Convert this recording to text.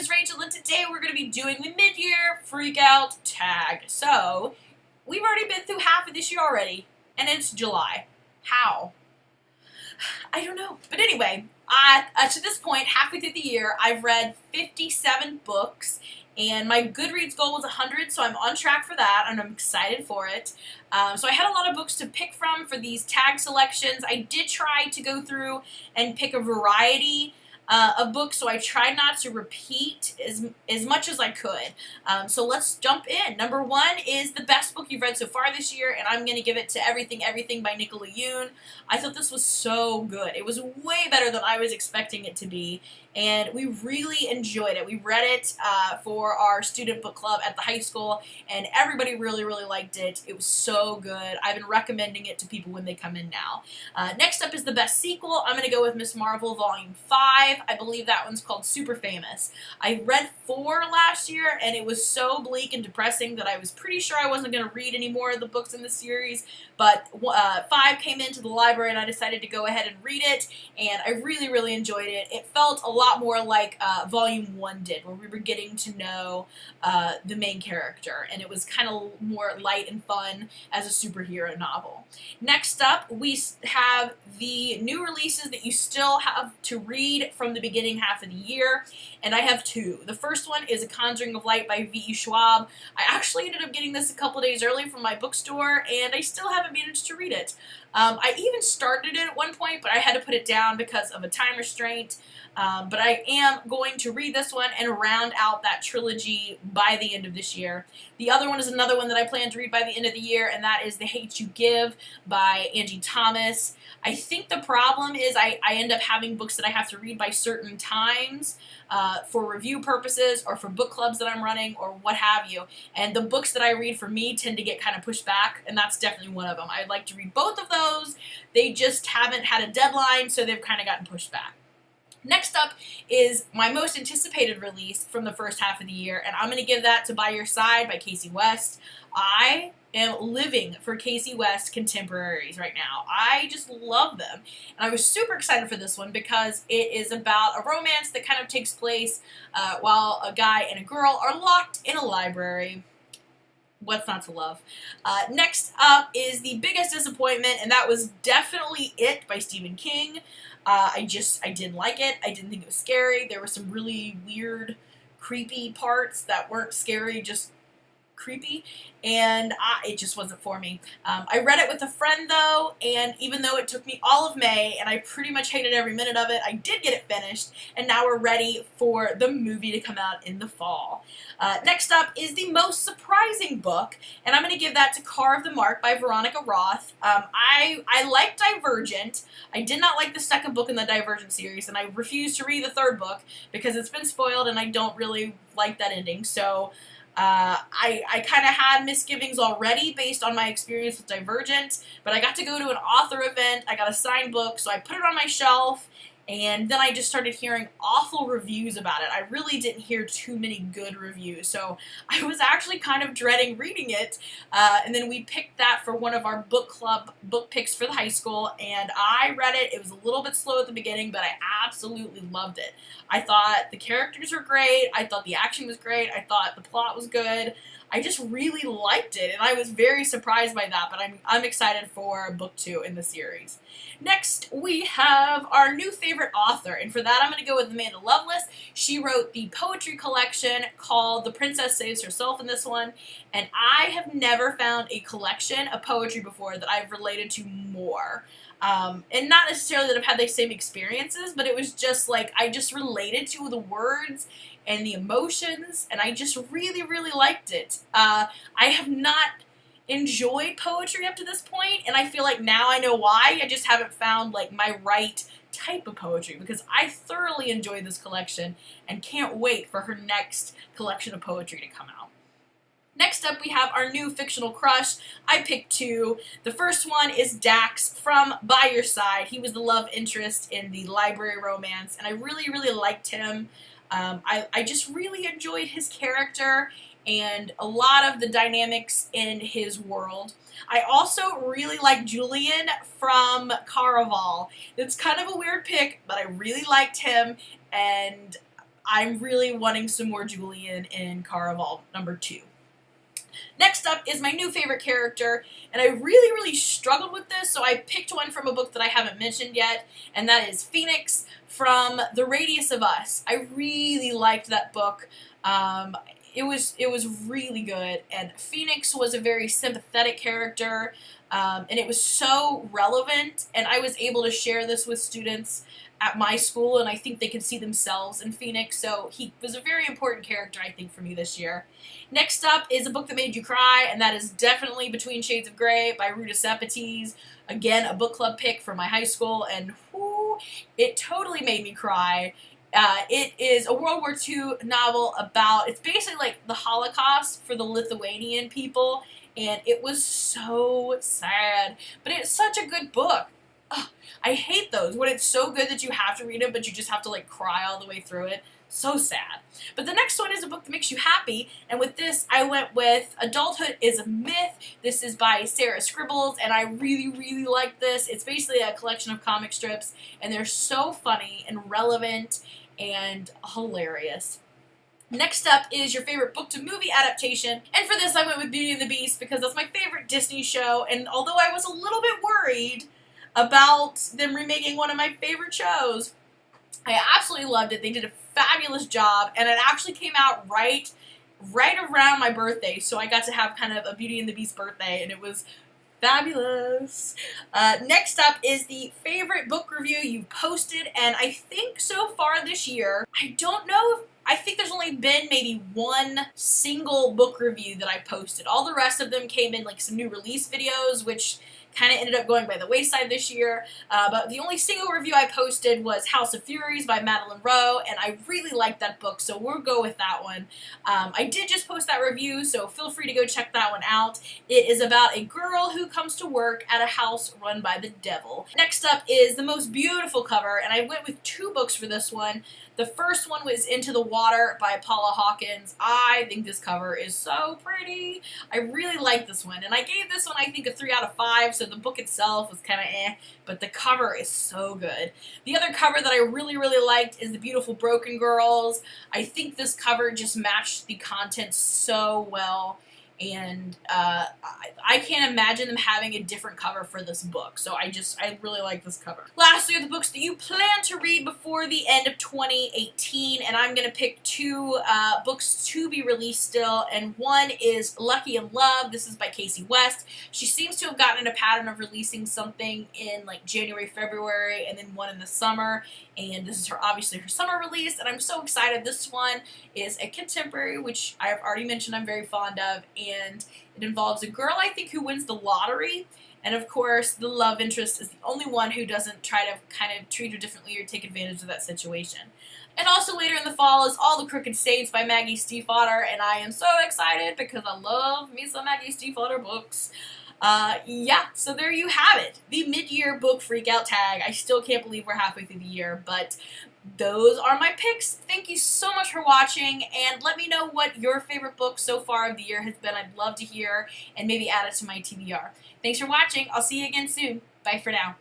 is Rachel, and today we're going to be doing the mid-year freak-out tag. So, we've already been through half of this year already, and it's July. How? I don't know. But anyway, to this point, halfway through the year, I've read 57 books, and my Goodreads goal was 100, so I'm on track for that, and I'm excited for it. So I had a lot of books to pick from for these tag selections. I did try to go through and pick a variety of books, so I tried not to repeat as much as I could. So let's jump in. Number one is the best book you've read so far this year, and I'm going to give it to Everything by Nicola Yoon. I thought this was so good. It was way better than I was expecting it to be, and we really enjoyed it. We read it for our student book club at the high school, and everybody really liked it. It was so good. I've been recommending it to people when they come in now. Next up is the best sequel. I'm going to go with Miss Marvel Volume 5. I believe that one's called Super Famous. I read 4 last year, and it was so bleak and depressing that I was pretty sure I wasn't going to read any more of the books in the series, but 5 came into the library, and I decided to go ahead and read it, and I really enjoyed it. It felt a lot more like Volume 1 did, where we were getting to know the main character, and it was kind of more light and fun as a superhero novel. Next up, we have the new releases that you still have to read from the beginning half of the year, and I have 2. The first one is A Conjuring of Light by V.E. Schwab. I actually ended up getting this a couple days early from my bookstore, and I still haven't managed to read it. I even started it at one point, but I had to put it down because of a time restraint. But I am going to read this one and round out that trilogy by the end of this year. The other one is another one that I plan to read by the end of the year, and that is The Hate You Give by Angie Thomas. I think the problem is I end up having books that I have to read by certain times for review purposes or for book clubs that I'm running or what have you. And the books that I read for me tend to get kind of pushed back, and that's definitely one of them. I'd like to read both of those. They just haven't had a deadline, so they've kind of gotten pushed back. Next up is my most anticipated release from the first half of the year, and I'm going to give that to By Your Side by Casey West. I am living for Casey West contemporaries right now. I just love them. And I was super excited for this one because it is about a romance that kind of takes place while a guy and a girl are locked in a library. What's not to love? Next up is the biggest disappointment, and that was definitely It by Stephen King. I didn't like it. I didn't think it was scary. There were some really weird, creepy parts that weren't scary, just creepy, and it just wasn't for me. I read it with a friend though, and even though it took me all of May and I pretty much hated every minute of it, I did get it finished, and now we're ready for the movie to come out in the fall. Next up is the most surprising book, and I'm going to give that to Carve the Mark by Veronica Roth. I like Divergent. I did not like the second book in the Divergent series, and I refuse to read the third book because it's been spoiled and I don't really like that ending, so I kind of had misgivings already based on my experience with Divergent, but I got to go to an author event, I got a signed book, so I put it on my shelf, and then I just started hearing awful reviews about it. I really didn't hear too many good reviews, so I was actually kind of dreading reading it, and then we picked that for one of our book club book picks for the high school, and I read it. It was a little bit slow at the beginning, but I absolutely loved it. I thought the characters were great, I thought the action was great, I thought the plot was good. I just really liked it, and I was very surprised by that, but I'm excited for book 2 in the series. Next, we have our new favorite author, and for that I'm going to go with Amanda Lovelace. She wrote the poetry collection called The Princess Saves Herself in this one, and I have never found a collection of poetry before that I've related to more. And not necessarily that I've had the same experiences, but it was just like I just related to the words and the emotions, and I just really liked it. I have not enjoyed poetry up to this point, and I feel like now I know why. I just haven't found like my right type of poetry, because I thoroughly enjoyed this collection and can't wait for her next collection of poetry to come out. Next up, we have our new fictional crush. I picked 2. The first one is Dax from By Your Side. He was the love interest in the library romance, and I really liked him. I just really enjoyed his character and a lot of the dynamics in his world. I also really like Julian from Caraval. It's kind of a weird pick, but I really liked him, and I'm really wanting some more Julian in Caraval #2. Next up is my new favorite character, and I really struggled with this, so I picked one from a book that I haven't mentioned yet, and that is Phoenix from The Radius of Us. I really liked that book. It was really good, and Phoenix was a very sympathetic character, and it was so relevant, and I was able to share this with students at my school, and I think they could see themselves in Phoenix, so he was a very important character, I think, for me this year. Next up is a book that made you cry, and that is definitely Between Shades of Grey by Ruta Sepetys. Again, a book club pick from my high school, and whoo, it totally made me cry. It is a World War II novel about, it's basically like the Holocaust for the Lithuanian people, and it was so sad, but it's such a good book. Ugh, I hate those, when it's so good that you have to read it, but you just have to like cry all the way through it. So sad. But the next one is a book that makes you happy, and with this I went with Adulthood is a Myth. This is by Sarah Scribbles, and I really like this. It's basically a collection of comic strips, and they're so funny and relevant and hilarious. Next up is your favorite book to movie adaptation, and for this I went with Beauty and the Beast because that's my favorite Disney show, and although I was a little bit worried about them remaking one of my favorite shows, I absolutely loved it. They did a fabulous job, and it actually came out right around my birthday, so I got to have kind of a Beauty and the Beast birthday, and it was fabulous. Next up is the favorite book review you posted, and I think so far this year, I think there's only been maybe one single book review that I posted. All the rest of them came in like some new release videos, which kind of ended up going by the wayside this year, but the only single review I posted was House of Furies by Madeline Rowe, and I really liked that book, so we'll go with that one. I did just post that review, so feel free to go check that one out. It is about a girl who comes to work at a house run by the devil. Next up is the most beautiful cover, and I went with two books for this one. The first one was Into the Water by Paula Hawkins. I think this cover is so pretty. I really like this one, and I gave this one, I think, a 3 out of 5, so the book itself was kind of but the cover is so good. The other cover that I really liked is The Beautiful Broken Girls. I think this cover just matched the content so well, and I can't imagine them having a different cover for this book, so I really like this cover. Lastly are the books that you plan to read before the end of 2018, and I'm going to pick two books to be released still, and one is Lucky in Love. This is by Casey West. She seems to have gotten in a pattern of releasing something in like January, February, and then one in the summer, and this is obviously her summer release, and I'm so excited. This one is a contemporary, which I've already mentioned I'm very fond of, and it involves a girl, I think, who wins the lottery, and of course the love interest is the only one who doesn't try to kind of treat her differently or take advantage of that situation. And also later in the fall is All the Crooked States by Maggie Stiefvater, and I am so excited because I love me some Maggie Stiefvater books. Yeah, so there you have it. The mid-year book freakout tag. I still can't believe we're halfway through the year, but those are my picks. Thank you so much for watching, and let me know what your favorite book so far of the year has been. I'd love to hear, and maybe add it to my TBR. Thanks for watching. I'll see you again soon. Bye for now.